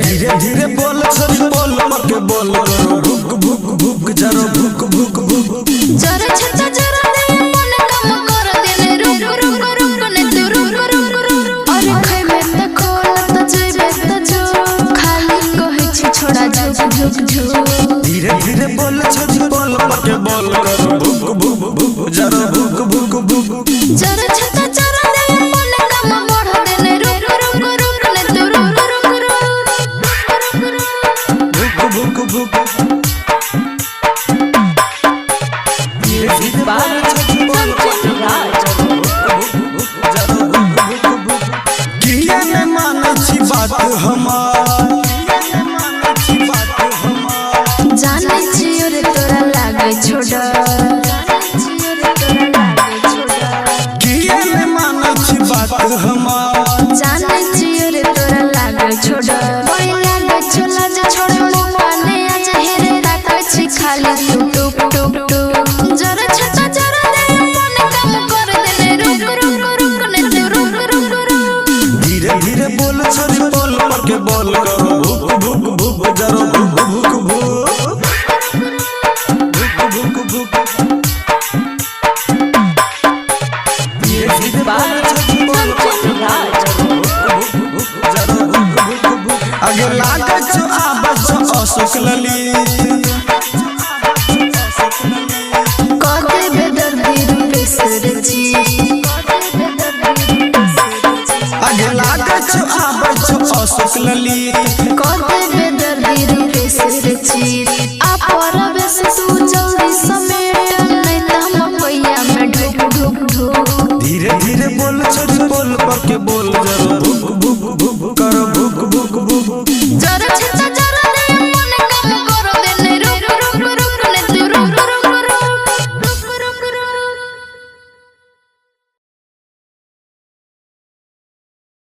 धीरे धीरे बोल छोरी बोल मके बोल भुक भुक भुक जरा भुक भुक भुक जरा छता जरा दे मन काम कर देले रुक रुक रुक ने तू रुक रुक रुक अरे खाई में त खोल त जइबे त जो खाली कहि छी छोड़ा झुक झुक झुक धीरे धीरे बोल छोरी बोल मके बोल भुक भुक भुक जरा भुक भुक भुक जरा छता जरा दे मन काम बढ़ देले रुक रुक रुक ने तू रुक रुक रुक भुक भुक भुक बात हमार जाने छियो रे तोरा लागे छोड़ किया ने माने छी बात हमार जाने छियो रे तोरा लागे छोड़ ओए लागे छोला जे छोड़ पाने आज हेरे ताकै छी खाली